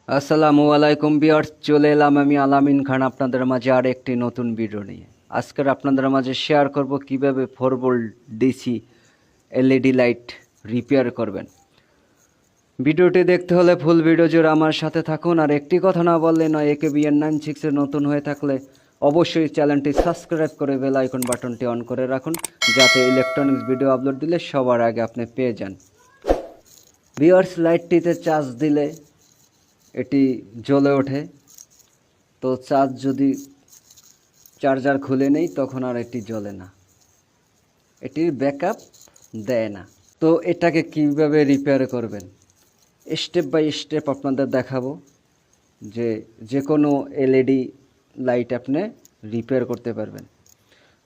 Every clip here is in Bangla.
আসসালামু আলাইকুম ভিউয়ার্স, চলে এলাম আমি আলামিন খান আপনাদের মাঝে আর একটি নতুন ভিডিও নিয়ে। আজকের আপনাদের মাঝে শেয়ার করব কিভাবে 4 volt DC LED light repair করবেন। ভিডিওটি দেখতে হলে ফুল ভিডিও জুড়ে আমার সাথে থাকুন। আর একটি কথা না বললে নয়, AKBN 96 নতুন হয়ে থাকলে অবশ্যই চ্যানেলটি সাবস্ক্রাইব করে বেল আইকন বাটনটি অন করে রাখুন, যাতে ইলেকট্রনিক্স ভিডিও আপলোড দিলে সবার আগে আপনি পেয়ে যান। ভিউয়ার্স, লাইটটিতে চার্জ দিলে এটি জ্বলে ওঠে, তো চার্জ যদি চার্জার খুলে নেই তখন আর এটি জ্বলে না, এটির ব্যাকআপ দেয় না। তো এটাকে কিভাবে রিপেয়ার করবেন স্টেপ বাই স্টেপ আপনাদের দেখাবো, যে কোনো এলইডি লাইট আপনি রিপেয়ার করতে পারবেন।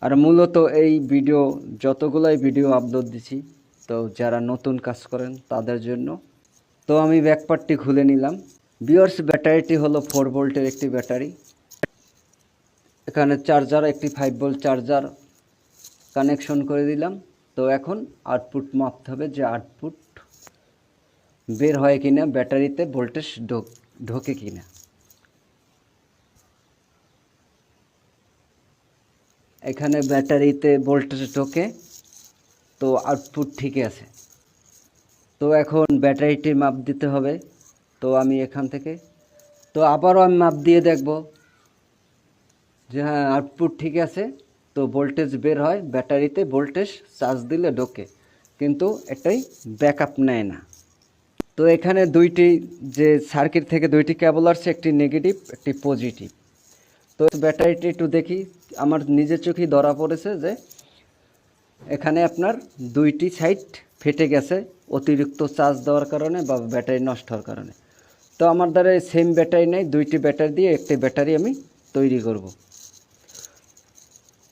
আর মূলত এই ভিডিও যতগুলাই ভিডিও আপলোড দিছি, তো যারা নতুন কাজ করেন তাদের জন্য। তো আমি ব্যাকপার্টটি খুলে নিলাম। ভিউয়ার্স, ব্যাটারিটি হলো 4 ভোল্টের একটি ব্যাটারি। এখানে চার্জার, একটি 5 ভোল্ট চার্জার কানেকশন করে দিলাম। তো এখন আউটপুট মাপতে হবে, যে আউটপুট বের হয় কিনা, ব্যাটারিতে ভোল্টেজ ঢোকে কিনা। এখানে ব্যাটারিতে ভোল্টেজ ঢোকে, তো আউটপুট ঠিক আছে। তো এখন ব্যাটারিটির মাপ দিতে হবে। তো আমি এখান থেকে আবারও আমি মাপ দিয়ে দেখব যে হ্যাঁ, আউটপুট ঠিক আছে। তো ভোল্টেজ বের হয়, ব্যাটারিতে ভোল্টেজ চার্জ দিলে ঢোকে, কিন্তু এটাই ব্যাকআপ নেয় না। তো এখানে যে সার্কিট থেকে দুইটি কেবল আসছে, একটি নেগেটিভ একটি পজিটিভ। তো ব্যাটারিটি একটু দেখি, আমার নিজের চোখেই ধরা পড়েছে যে এখানে আপনার দুইটি সাইড ফেটে গেছে অতিরিক্ত চার্জ দেওয়ার কারণে বা ব্যাটারি নষ্ট হওয়ার কারণে। তো আমার দ্বারা সেম ব্যাটারি নেই, দুইটি ব্যাটারি দিয়ে একটি ব্যাটারি আমি তৈরি করব।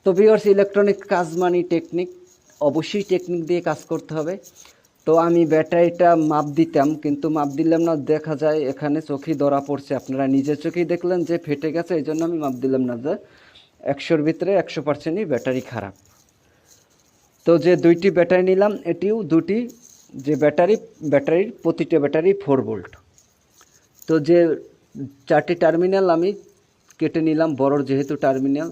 তো ভিউয়ার্স, ইলেকট্রনিক কাজ মানে টেকনিক, অবশ্যই টেকনিক দিয়ে কাজ করতে হবে। তো আমি ব্যাটারিটা মাপ দিতাম, কিন্তু মাপ দিলাম না, দেখা যায় এখানে চোখেই ধরা পড়ছে, আপনারা নিজের চোখেই দেখলেন যে ফেটে গেছে। এই জন্য আমি মাপ দিলাম না, যে 100-র ভিতরে 100%ই ব্যাটারি খারাপ। তো যে দুইটি ব্যাটারি নিলাম, এটিও দুটি, যে ব্যাটারির প্রতিটা ব্যাটারি 4 ভোল্ট। তো যে 4টি টার্মিনাল আমি কেটে নিলাম, বড় যেহেতু টার্মিনাল,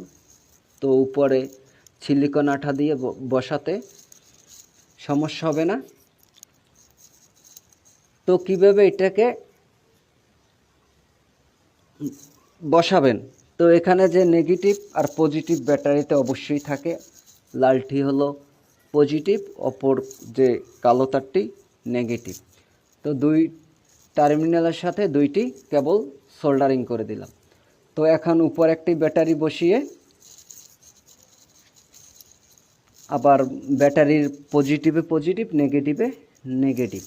তো উপরে সিলিকন আঠা দিয়ে বসাতে সমস্যা হবে না। তো কিভাবে এটাকে বসাবেন, তো এখানে যে নেগেটিভ আর পজিটিভ ব্যাটারিতে অবশ্যই থাকে, লালটি হলো পজিটিভ, অপর যে কালো তারটি নেগেটিভ। তো দুই টার্মিনালের সাথে দুইটি কেবল সোল্ডারিং করে দিলাম। তো এখন উপর একটি ব্যাটারি বসিয়ে আবার ব্যাটারির পজিটিভে পজিটিভ, নেগেটিভে নেগেটিভ।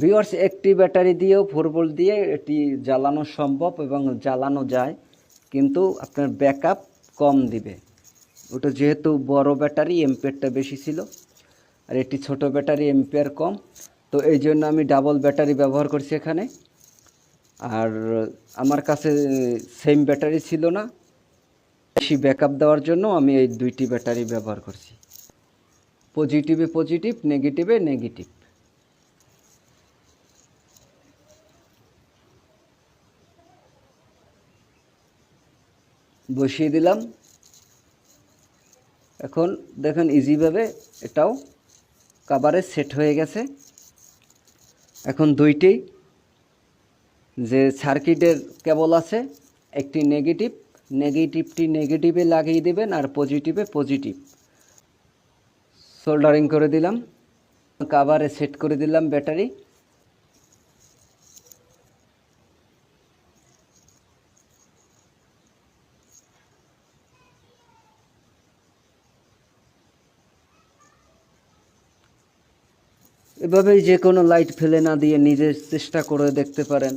ভিউয়ার্স, একটি ব্যাটারি দিয়েও 4 ভোল্ট দিয়ে এটি জ্বালানো সম্ভব এবং জ্বালানো যায়, কিন্তু আপনার ব্যাকআপ কম দিবে। ওটা যেহেতু বড় ব্যাটারি, এম্পিয়ারটা বেশি ছিল, আর এটি ছোট ব্যাটারি, এম্পিয়ার কম। তো এই জন্য আমি ডাবল ব্যাটারি ব্যবহার করছি এখানে। আর আমার কাছে সেম ব্যাটারি ছিল না, বেশি ব্যাকআপ দেওয়ার জন্য আমি এই দুইটি ব্যাটারি ব্যবহার করছি, পজিটিভে পজিটিভ, নেগেটিভে নেগেটিভ। বসিয়ে দিলাম। এখন দেখেন ইজিভাবে এটাও কভারে সেট হয়ে গেছে। এখন দুইটি যে সার্কিটের কেবল আছে, একটি নেগেটিভটি নেগেটিভে লাগিয়ে দেবেন, আর পজিটিভে পজিটিভ সোল্ডারিং করে দিলাম, কভারে সেট করে দিলাম ব্যাটারি। এভাবেই যে কোনো লাইট ফেলে না দিয়ে নিজের চেষ্টা করে দেখতে পারেন।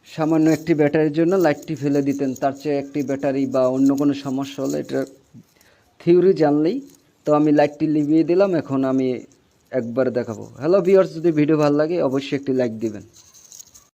সামান্য একটি ব্যাটারির জন্য লাইটটি ফেলে দিতেন, তার চেয়ে একটি ব্যাটারি বা অন্য কোনো সমস্যা হলে এটা থিওরি জানলেই। তো আমি লাইটটি নিভিয়ে দিলাম, এখন আমি একবার দেখাবো। হ্যালো ভিউয়ার্স, যদি ভিডিও ভালো লাগে অবশ্যই একটি লাইক দিবেন।